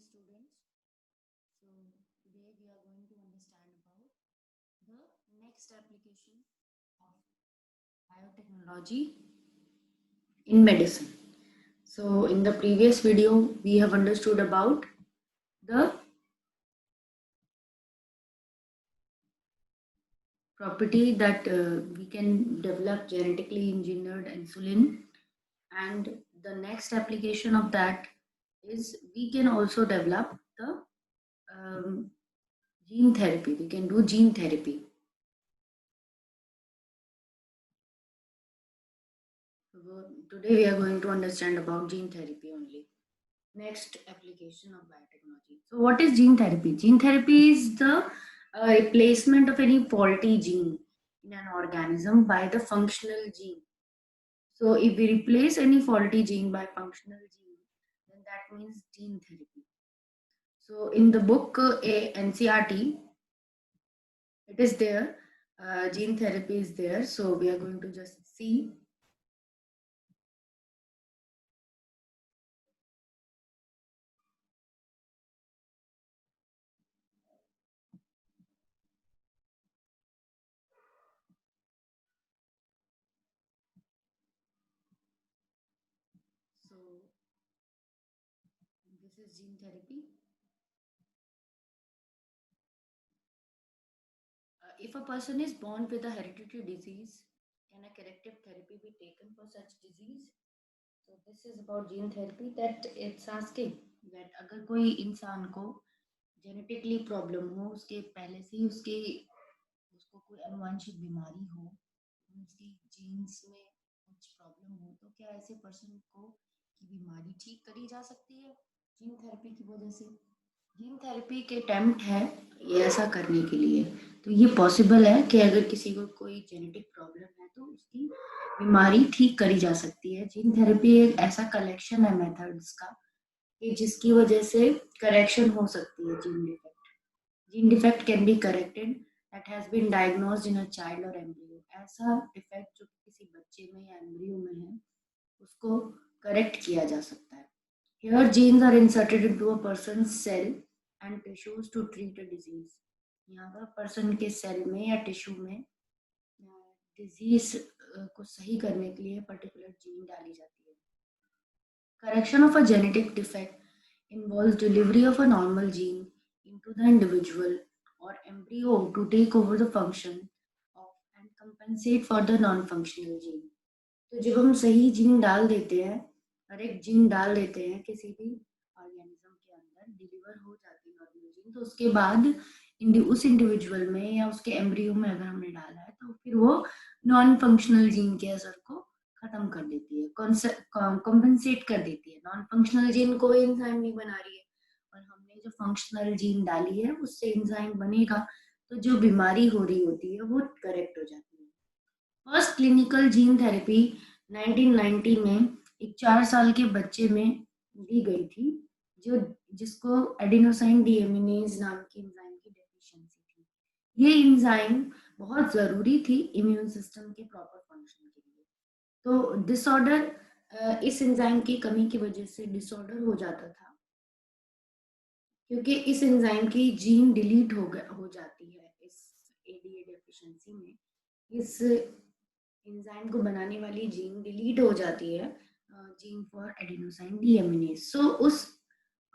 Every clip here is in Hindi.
students. So today we are going to understand about the next application of biotechnology in medicine. So in the previous video we have understood about the property that we can develop genetically engineered insulin, and the next application of that is we can also develop the gene therapy. We can do gene therapy. Today we are going to understand about gene therapy only. Next application of biotechnology. So what is gene therapy? Gene therapy is the replacement of any faulty gene in an organism by the functional gene. So if we replace any faulty gene by functional gene, then that means gene therapy. So in the book NCRT, it is there. Gene therapy is there. So we are going to just see. So this is gene therapy. If a person is born with a hereditary disease, can a corrective therapy be taken for such disease? So this is about gene therapy, that it's asking that अगर कोई इंसान को जेनेटिकली प्रॉब्लम हो, उसके पहले से ही उसको कोई अनुवांशिक बीमारी हो, उसकी जीन्स में कुछ प्रॉब्लम हो, तो क्या ऐसे पर्सन को की बीमारी ठीक करी जा सकती है जीन थेरेपी की वजह से? जीन थेरेपी के अटेम्प्ट है ये ऐसा करने के लिए, तो ये पॉसिबल है कि अगर किसी को कोई जेनेटिक प्रॉब्लम है तो उसकी बीमारी ठीक करी जा सकती है। जीन थेरेपी एक ऐसा कलेक्शन है मेथड्स का कि जिसकी वजह से करेक्शन हो सकती है gene defect. Gene defect can be corrected that has been diagnosed in a child और एम्ब्रियो। ऐसा डिफेक्ट जो किसी बच्चे में या एम्ब्रियो में है उसको करेक्ट किया जा सकता है। Here genes are inserted into a person's cell and tissues to treat a disease. यहाँ पर पर्सन के सेल में या टिश्यू में डिजीज को सही करने के लिए पर्टिकुलर जीन डाली जाती है। Correction of a genetic defect involves delivery of a normal gene into the individual or embryo to take over the function of and compensate for the non-functional gene. तो जब हम सही जीन डाल देते हैं, हर एक जीन डाल देते हैं किसी भी ऑर्गेनिज्म के अंदर, डिलीवर हो जाती है नॉर्मल जीन, तो उसके बाद उस इंडिविजुअल में या उसके एम्ब्रियो में अगर हमने डाला है तो फिर वो नॉन फंक्शनल जीन के असर को खत्म कर देती है, कॉम्पनसेट कर देती है। नॉन फंक्शनल जीन को एंजाइम नहीं बना रही है और हमने जो फंक्शनल जीन डाली है उससे एंजाइम बनेगा, तो जो बीमारी हो रही होती है वो करेक्ट हो जाती है। फर्स्ट क्लिनिकल जीन थेरेपी 1990 में एक 4 साल के बच्चे में दी गई थी जिसको एडिनोसाइन डीएमिनेज नाम की एंजाइम की डेफिशिएंसी थी। ये एंजाइम बहुत जरूरी थी इम्यून सिस्टम के प्रॉपर फंक्शन के लिए। तो डिसऑर्डर, इस एंजाइम की कमी की वजह से डिसऑर्डर हो जाता था, क्योंकि इस एंजाइम की जीन डिलीट हो जाती है इस एडीए डेफिशिएंसी में। इस एंजाइम को बनाने वाली जीन डिलीट हो जाती है, जीन फॉर एडिनोसाइन डीएमिनेज। सो उस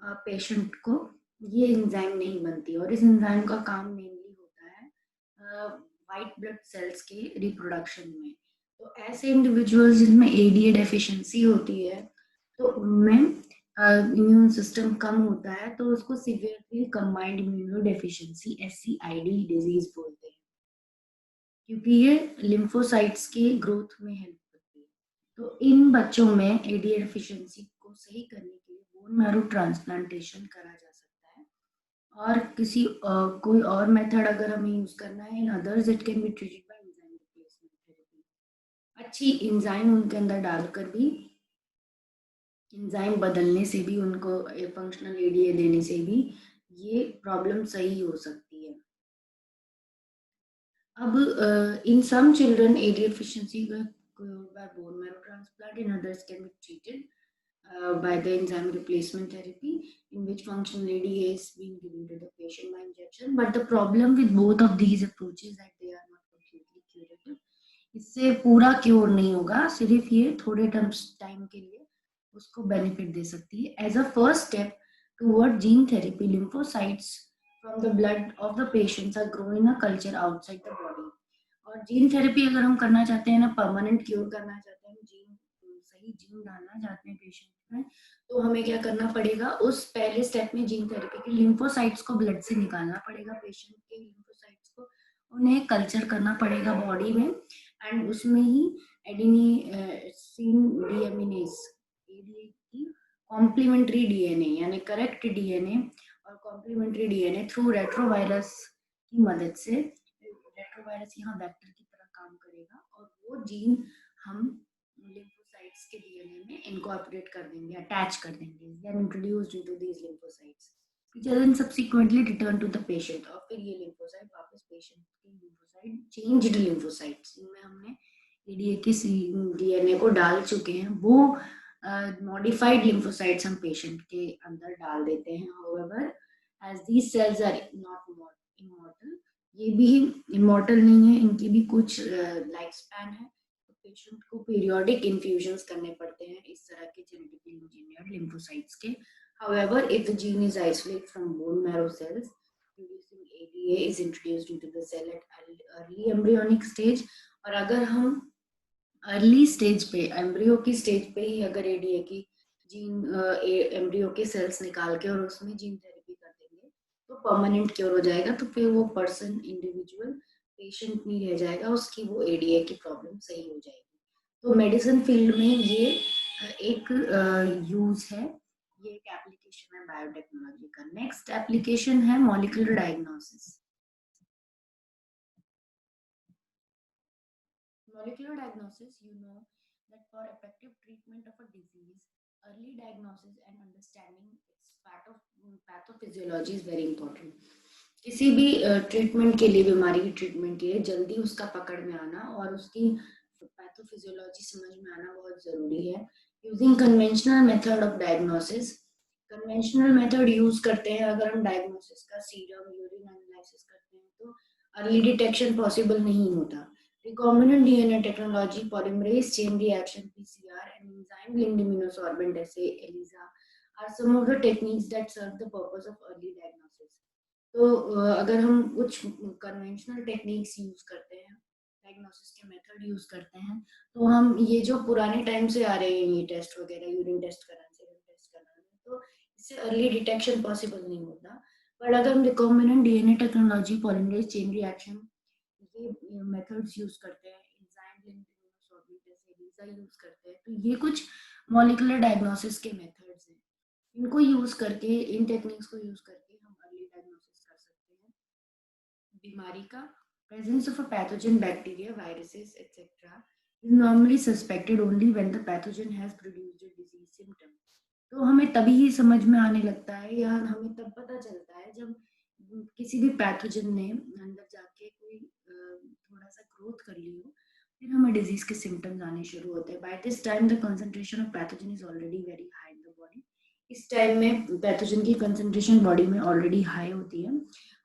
पेशेंट को ये एंजाइम नहीं बनती और इस एंजाइम का काम मेनली होता है वाइट ब्लड सेल्स के रिप्रोडक्शन में। तो ऐसे इंडिविजुअल्स जिनमें एडीए डेफिशिएंसी होती है तो उनमें इम्यून सिस्टम कम होता है, तो उसको severely combined immuno deficiency SCID disease बोलते हैं, क्योंकि ये लिम्फोसाइट्स की ग्रोथ में हेल्प करती है। तो इन बच्चों में एडीए डेफिशिएंसी को सही करने के लिए बोन मैरो ट्रांसप्लांटेशन करा जा सकता है, और कोई और मेथड अगर हमें यूज करना है, in others it can be treated by enzyme replacement therapy. अच्छी एंजाइम उनके अंदर डालकर भी, एंजाइम बदलने से भी, उनको फंक्शनल एडीए देने से भी ये प्रॉब्लम सही हो सकती है। अब in some children AD deficiency by bone marrow transplant, in others can be treated by the enzyme replacement therapy, in which functional ADA is being given to the patient by injection. But the problem with both of these approaches that they are not completely curative. इससे पूरा क्योर नहीं होगा, सिर्फ ये थोड़े टाइम के लिए उसको बेनिफिट दे सकती है. As a first step toward gene therapy, lymphocytes from the blood of the patients are grown in a culture outside the body. और जीन थेरेपी अगर हम करना चाहते हैं ना, परमानेंट क्योर करना चाहते हैं, जीन सही जीन डालना चाहते हैं पेशेंट में, तो हमें क्या करना पड़ेगा, उस पहले स्टेप में जीन थेरेपी के लिम्फोसाइट्स को ब्लड से निकालना पड़ेगा, पेशेंट के लिम्फोसाइट्स को उन्हें कल्चर करना पड़ेगा बॉडी में, एंड उसमें ही एडेनिसिन डीएमिनेज एडीए की कॉम्प्लीमेंट्री डीएनए यानी करेक्ट डीएनए और कॉम्प्लीमेंट्री डीएनए थ्रू रेट्रोवायरस की मदद से, रेट्रोवायरस यहाँ वेक्टर की तरह काम करेगा और वो जीन हम lymphocytes के डीएनए में इनकॉर्पोरेट कर देंगे, अटैच कर देंगे, then introduced into these lymphocytes, which are then subsequently returned to the patient. और फिर ये lymphocyte वापस पेशेंट के lymphocyte changed lymphocytes जिनमें हमने एडीए के डीएनए को डाल चुके हैं, वो मॉडिफाइड lymphocytes हम पेशेंट के अंदर डाल देते हैं. However, as these cells are not immortal, ये भी इमॉर्टल नहीं है, इनकी भी कुछ लाइफ स्पैन है, तो पेशेंट को पीरियोडिक इन्फ्यूजन्स करने पड़ते हैं इस तरह के जेनेटिकली इंजीनियर्ड लिम्फोसाइट्स के. However, if the gene is isolated from bone marrow cells, producing ADA is introduced into the cell at early embryonic stage. और अगर हम अर्ली स्टेज पे, एम्ब्रियो की स्टेज पे ही अगर एडीए की जीन एम्ब्रियो के सेल्स निकाल के और उसमें जीन थेरेपी कर देंगे तो परमानेंट क्योर हो जाएगा. तो फिर वो पर्सन, इंडिविजुअल पेशेंट नहीं रह जाएगा, उसकी वो एडीए की प्रॉब्लम सही हो जाएगी. तो मेडिसिन फील्ड में ये एक यूज है, ये एक एप्लीकेशन है बायोटेक्नोलॉजी का. नेक्स्ट एप्लीकेशन है molecular diagnosis. Molecular diagnosis, you know that for effective treatment of a disease, early diagnosis and understanding its pathophysiology is very important. किसी भी ट्रीटमेंट के लिए, बीमारी की ट्रीटमेंट के लिए जल्दी उसका पकड़ में आना और उसकी पैथोफिजियोलॉजी समझ में आना बहुत जरूरी है. Using conventional method of diagnosis, conventional method use करते हैं अगर हम डायग्नोसिस का, सीरम यूरिन एनालिसिस करते हैं तो अर्ली डिटेक्शन पॉसिबल नहीं होता. Recombinant DNA technology, polymerase chain reaction (PCR) and enzyme-linked immunosorbent assay (ELISA) are some of the techniques that serve the purpose of early diagnosis. तो अगर हम कुछ कन्वेंशनल टेक्निक्स यूज करते हैं, डायग्नोसिस के मेथड यूज करते हैं, तो हम ये जो पुराने टाइम से आ रहे हैं ये टेस्ट वगैरह, यूरिन टेस्ट कराना, सीरम टेस्ट कराना, तो इससे अर्ली डिटेक्शन पॉसिबल नहीं होता. बट अगर हम recombinant DNA technology, polymerase chain reaction, ये मेथड्स यूज करते हैं, एंजाइम लिंक्ड इम्यूनोसॉर्बेंट जैसे एलिसा यूज करते हैं, तो ये कुछ मॉलिक्यूलर डायग्नोसिस के मेथड्स हैं. इनको यूज करके, इन टेक्निक्स को यूज करके हम अर्ली डायग्नोसिस कर सकते हैं बीमारी का. Presence of a pathogen, bacteria, viruses etcetera is normally suspected only when the pathogen has produced a disease symptom. तो हमें तभी समझ में आने लगता है या हमें तब पता चलता है जब किसी भी पैथोजन ने अंदर जाके कोई थोड़ा सा ग्रोथ कर ली हो, फिर हमें डिजीज के सिम्टम्स आने शुरू होते हैं. By this time the concentration of pathogen is already very high in the body. इस टाइम में पैथोजन की कंसंट्रेशन बॉडी में ऑलरेडी हाई होती है.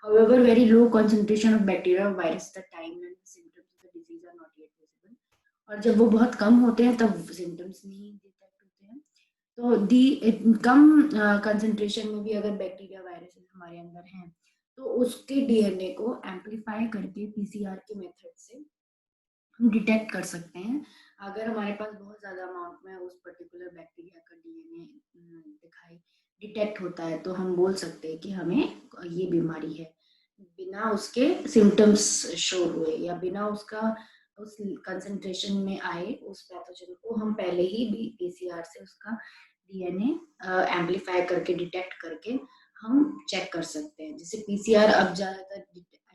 However, very low concentration of bacteria or virus at the time when the symptoms of the disease are not yet visible. और जब वो बहुत कम होते हैं तब सिम्टम्स नहीं डिटेक्ट होते हैं. तो दी कम कंसंट्रेशन में भी अगर बैक्टीरिया, वायरसेस हमारे अंदर हैं, तो उसके डीएनए को एम्पलीफाई करके पीसीआर के मेथड से हम डिटेक्ट कर सकते हैं. अगर हमारे पास बहुत ज्यादा अमाउंट में उस पर्टिकुलर बैक्टीरिया का डीएनए दिखाई डिटेक्ट होता है तो हम बोल सकते हैं कि हमें ये बीमारी है, बिना उसके सिम्टम्स शो हुए या बिना उसका उस कंसंट्रेशन में आए उस पैथोजन को हम पहले ही पीसीआर से उसका डीएनए एम्पलीफाई करके डिटेक्ट करके हम चेक कर सकते हैं. जैसे पीसीआर अब ज्यादातर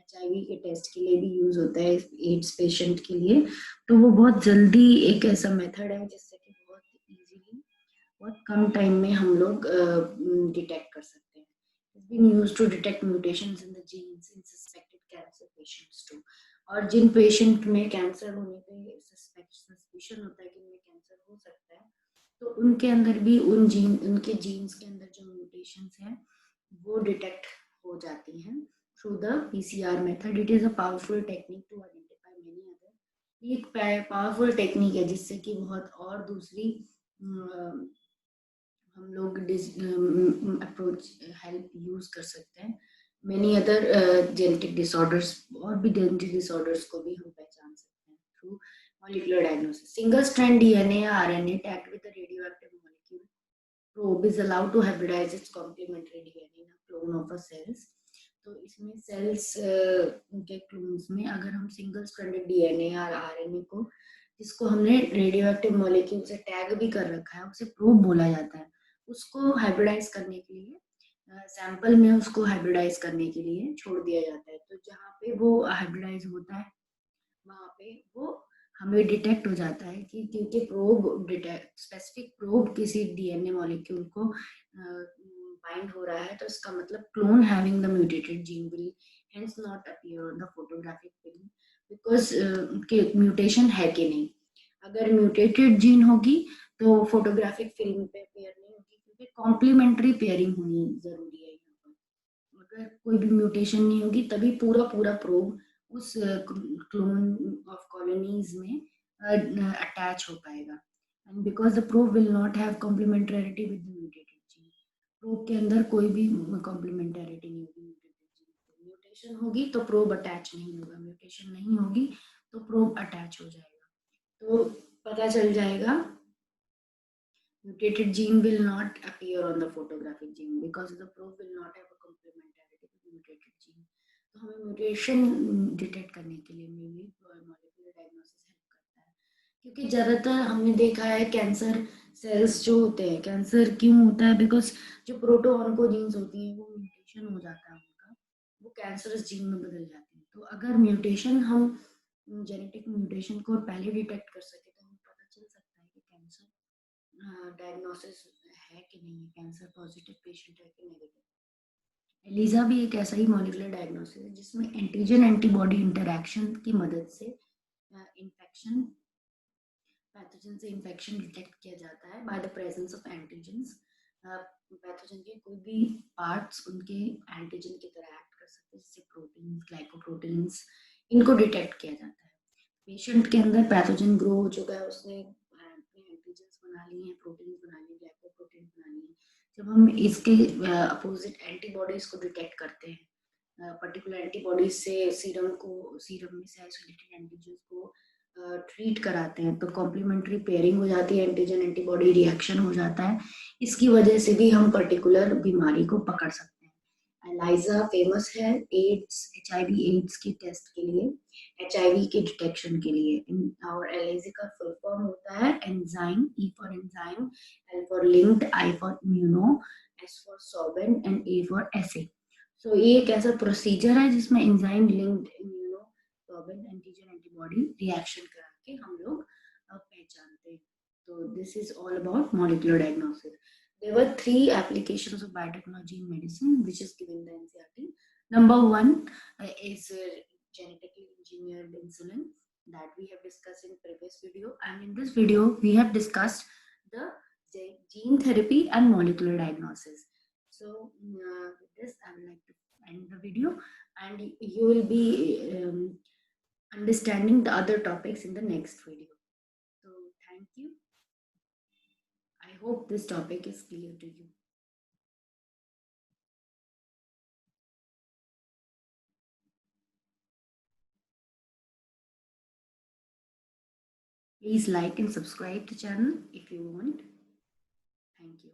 एचआईवी के टेस्ट के लिए भी यूज होता है, एड्स पेशेंट के लिए, तो वो बहुत जल्दी एक ऐसा मेथड है जिससे कि बहुत इजीली, बहुत कम टाइम में हम लोग डिटेक्ट कर सकते हैं. It's been used to detect mutations in the genes in suspected cancer patients too. और जिन पेशेंट में कैंसर होने पे सस्पिशन होता है कि इनमें कैंसर हो सकता है, तो उनके अंदर भी उनके जीन्स के अंदर जो म्यूटेशंस हैं वो डिटेक्ट हो जाती हैं through the PCR method. It is a powerful technique to identify many other. ये एक पावरफुल टेक्निक है जिससे कि बहुत और दूसरी हम लोग अप्रोच हेल्प यूज कर सकते हैं. मेनी अदर जेनेटिक डिसऑर्डर्स और भी जेनेटिक डिसऑर्डर्स को भी हम पहचान सकते हैं through molecular diagnosis. Single strand DNA or RNA tagged with a radioactive molecule probe is allowed to hybridize its complementary DNA in a clone of a cells. तो इसमें सेल्स के क्लोन्स में अगर हम सिंगल स्ट्रैंडेड डीएनए और आरएनए को जिसको हमने रेडियोएक्टिव मॉलिक्यूल से टैग भी कर रखा है उसे प्रोब बोला जाता है, उसको हाइब्रिडाइज करने के लिए सैंपल में उसको हाइब्रिडाइज करने के लिए छोड़ दिया जाता है. तो जहाँ पे वो हाइब्रिडाइज होता है वहाँ पे वो हमें डिटेक्ट हो जाता है कि क्योंकि प्रोब डिटेक्ट स्पेसिफिक प्रोब किसी डीएनए मॉलिक्यूल को बाइंड हो रहा है तो इसका मतलब clone having the mutated gene will hence not appear on the photographic film because के म्यूटेशन है कि नहीं. अगर म्यूटेटेड जीन होगी तो फोटोग्राफिक फिल्म पे पेयर नहीं होगी क्योंकि कॉम्प्लीमेंट्री पेयरिंग होनी जरूरी है यहाँ पर. अगर कोई भी म्यूटेशन नहीं होगी तभी पूरा पूरा प्रोब उस क्लोन ऑफ कॉलोनीज में अटैच हो पाएगा. And because the probe will not have complementarity with the mutated gene. Probe के अंदर कोई भी कॉम्प्लीमेंटरिटी नहीं होगी म्यूटेटेड जीन. म्यूटेशन होगी तो प्रोब अटैच नहीं होगा, म्यूटेशन नहीं होगी तो प्रोब अटैच हो जाएगा. तो पता चल जाएगा mutated gene will not appear on the photographic gene because the probe will not have a complementarity with mutated gene. तो हमें म्यूटेशन डिटेक्ट करने के लिए भी मॉलिक्यूलर डायग्नोसिस हेल्प करता है क्योंकि ज़्यादातर हमने देखा है कैंसर सेल्स जो होते हैं, कैंसर क्यों होता है बिकॉज जो प्रोटो ऑन्कोजीन्स होती हैं वो म्यूटेशन हो जाता है उनका, वो कैंसरस जीन में बदल जाती है. तो अगर म्यूटेशन हम जेनेटिक म्यूटेशन को पहले डिटेक्ट कर सके तो हमें पता चल सकता है कि कैंसर डायग्नोसिस है कि नहीं है, कैंसर पॉजिटिव पेशेंट है कि नेगेटिव. एलिजा भी एक ऐसा ही मॉलिकुलर डायग्नोसिस है जिसमें एंटीजन एंटीबॉडी इंटरैक्शन की मदद से इन्फेक्शन पैथोजन से इन्फेक्शन डिटेक्ट किया जाता है by the presence of antigens. Pathogen के कोई भी पार्ट्स उनके एंटीजन की तरह एक्ट कर सकते हैं जैसे प्रोटीन्स, ग्लाइकोप्रोटीन्स, इनको डिटेक्ट किया जाता है. पेशेंट के अंदर पैथोजन ग्रो हो चुका है, उसने अपने एंटीजेंस बना लिए हैं, प्रोटीन्स बना लिए, ग्लाइकोप्रोटीन बना लिए. जब हम इसके अपोजिट एंटीबॉडीज को डिटेक्ट करते हैं पर्टिकुलर एंटीबॉडीज से सीरम में से आइसोलेटेड एंटीजन को ट्रीट कराते हैं तो कॉम्प्लीमेंट्री पेयरिंग हो जाती है, एंटीजन एंटीबॉडी रिएक्शन हो जाता है. इसकी वजह से भी हम पर्टिकुलर बीमारी को पकड़ सकते हैं. एलाइजा फेमस है एड्स एचआईवी एड्स की टेस्ट के लिए, एचआईवी के डिटेक्शन के लिए. और एलाइजा का फुल फॉर्म होता है enzyme, E for enzyme, L for linked, I for immuno, S for sorbent and A for assay. So ये एक ऐसा प्रोसीजर है जिसमें enzyme linked immuno sorbent antigen antibody reaction करा के हम लोग पहचानते हैं. तो this is all about molecular diagnosis. There were three applications of biotechnology in medicine, which is given the NCERT. Number one is genetically engineered insulin that we have discussed in previous video, and in this video we have discussed the gene therapy and molecular diagnosis. So with this, I would like to end the video, and you will be understanding the other topics in the next video. So thank you. I hope this topic is clear to you. Please like and subscribe the channel if you want. Thank you.